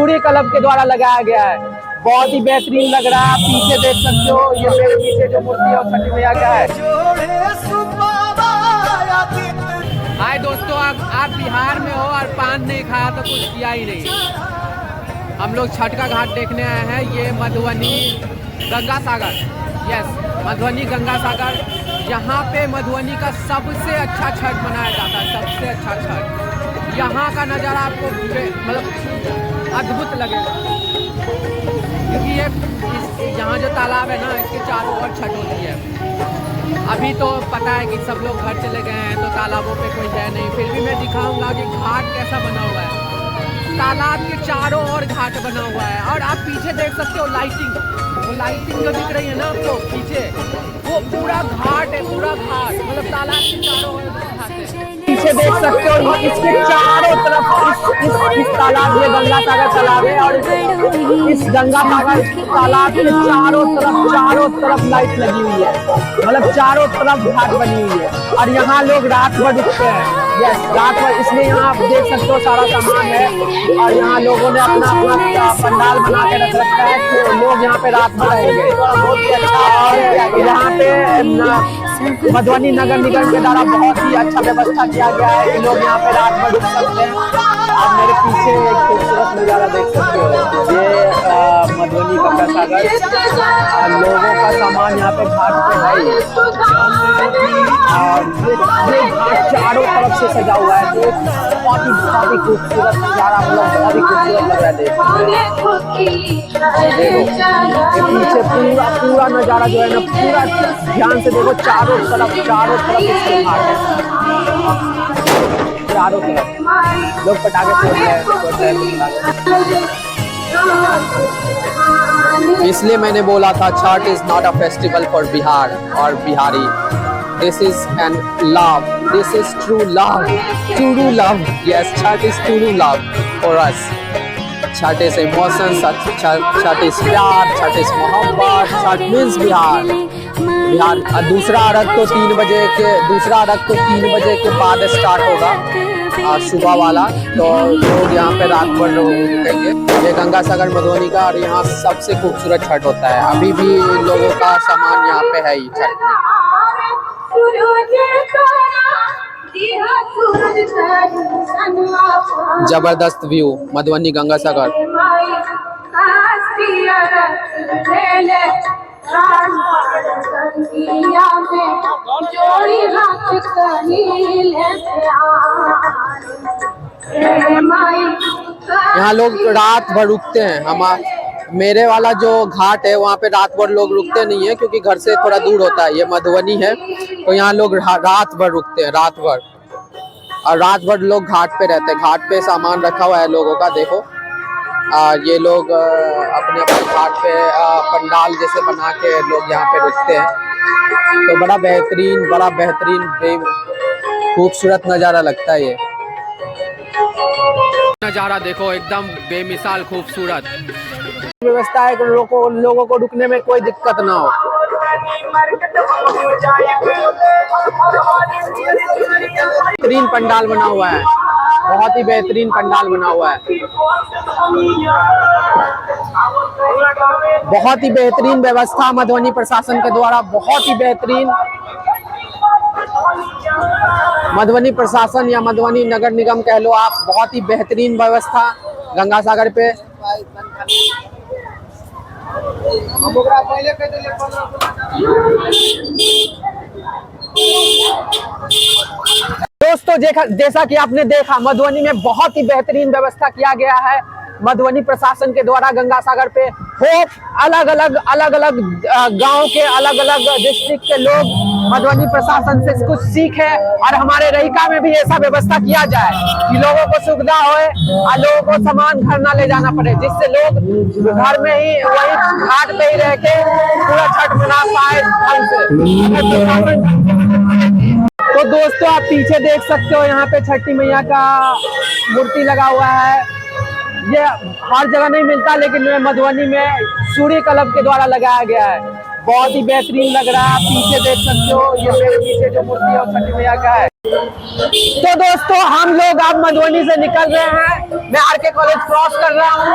सूर्य कलम के द्वारा लगाया गया है। बहुत ही बेहतरीन लग रहा है। पीछे देख सकते हो, ये मेरे पीछे जो मूर्ति है छठी मैया का है। हाय दोस्तों, आप बिहार में हो और पान नहीं खाया तो कुछ किया ही नहीं। हम लोग छठ का घाट देखने आए हैं। ये मधुबनी गंगा सागर, यस मधुबनी गंगा सागर। यहाँ पे मधुबनी का सबसे अच्छा छठ मनाया जाता है, सबसे अच्छा छठ। यहाँ का नज़ारा आपको मतलब अद्भुत लगेगा, क्योंकि ये यहाँ जो तालाब है ना, इसके चारों ओर छठ होती है। अभी तो पता है कि सब लोग घर चले गए हैं तो तालाबों पे कोई है नहीं, फिर भी मैं दिखाऊंगा कि घाट कैसा बना हुआ है। तालाब के चारों ओर घाट बना हुआ है। और आप पीछे देख सकते हो लाइटिंग, वो लाइटिंग जो दिख रही है ना आपको पीछे, वो पूरा घाट है, पूरा घाट मतलब तालाब के चारों ओर घाट है। पीछे देख सकते हो इसके चारों तरफ इस तालाब, ये गंगा सागर तालाब है और इस गंगा सागर तालाब के चारों तरफ लाइट लगी हुई है, मतलब चारों तरफ घाट बनी हुई है। और यहाँ लोग रात भर रुकते हैं, यस रात भर, इसलिए यहाँ आप देख सकते हो सारा सामान है। और यहाँ लोगों ने अपना पंडाल बना के रख रखा है, तो लोग यहाँ पे रात भर रहेंगे। बहुत ही अच्छा। और यहाँ पे मधुबनी नगर निगम के द्वारा बहुत ही अच्छा व्यवस्था किया गया है कि लोग यहाँ पे रात भर रुक सकते हैं। आप मेरे पीछे एक खूबसूरत नज़ारा देख सकते हो, ये मधुबनी गंगा सागर। लोगों का सामान यहाँ पे घाट पे है और ये घाट चारों तरफ से सजा हुआ है। तो बहुत ही खूबसूरत नज़ारा, मतलब बहुत ही खूबसूरत लग रहा है। देखो ये पीछे पूरा नज़ारा जो है ना, पूरा ध्यान से देखो, चारों तरफ इसके घाट है, चारों तरफ लोग पटाखे फोड़ रहे हैं। इसलिए मैंने बोला था Chhath is not a festival for Bihar और Bihari. This is an love, this is true love, true love. Yes, Chhath is true love for us. Chhath is emotion, Chhath is प्यार, छठ इज मोहब्बत, छठ मीन्स बिहार। बिहार दूसरा अर्घ तो 3 बजे के बाद स्टार्ट होगा सुबह वाला, तो लोग यहाँ पे रात भर रुकेंगे। ये गंगा सागर मधुबनी का, और यहाँ सबसे खूबसूरत छठ होता है। अभी भी लोगों का सामान यहाँ पे है ही छठ में। जबरदस्त व्यू मधुबनी गंगा सागर। यहाँ लोग रात भर रुकते हैं। मेरे वाला जो घाट है वहाँ पे रात भर लोग रुकते नहीं है, क्योंकि घर से थोड़ा दूर होता है। ये मधुबनी है तो यहाँ लोग रात भर रुकते हैं, रात भर। और रात भर लोग घाट पे रहते हैं। घाट पे सामान रखा हुआ है लोगों का, देखो। ये लोग अपने घाट पे पंडाल जैसे बना के लोग यहाँ पे रुकते हैं। तो बड़ा बेहतरीन खूबसूरत नज़ारा लगता है। ये नज़ारा देखो, एकदम बेमिसाल खूबसूरत व्यवस्था है कि लोगों को रुकने में कोई दिक्कत ना हो। बेहतरीन पंडाल बना हुआ है, बहुत ही बेहतरीन पंडाल बना हुआ है। बहुत ही बेहतरीन व्यवस्था मधुबनी प्रशासन के द्वारा, बहुत ही बेहतरीन। मधुबनी प्रशासन या मधुबनी नगर निगम कह लो आप, बहुत ही बेहतरीन व्यवस्था गंगा सागर पे। दोस्तों जैसा कि आपने देखा, मधुबनी में बहुत ही बेहतरीन व्यवस्था किया गया है मधुबनी प्रशासन के द्वारा गंगा सागर पे। होप अलग अलग गांव के अलग डिस्ट्रिक्ट के लोग मधुबनी प्रशासन से कुछ सीखे और हमारे रहिका में भी ऐसा व्यवस्था किया जाए कि लोगों को सुविधा होए और लोगों को सामान घर ना ले जाना पड़े, जिससे लोग घर में ही वही घाट पे ही रह के पूरा छठ मना पाए ढंग से। तो दोस्तों आप पीछे देख सकते हो, यहाँ पे छठी मैया का मूर्ति लगा हुआ है। ये हर जगह नहीं मिलता, लेकिन मधुबनी में सूर्य कलम के द्वारा लगाया गया है। बहुत ही बेहतरीन लग रहा है। आप पीछे देख सकते हो, ये मेरे पीछे जो मूर्ति है वो छठी मैया का है। तो दोस्तों हम लोग अब मधुबनी से निकल रहे हैं। मैं आरके कॉलेज क्रॉस कर रहा हूँ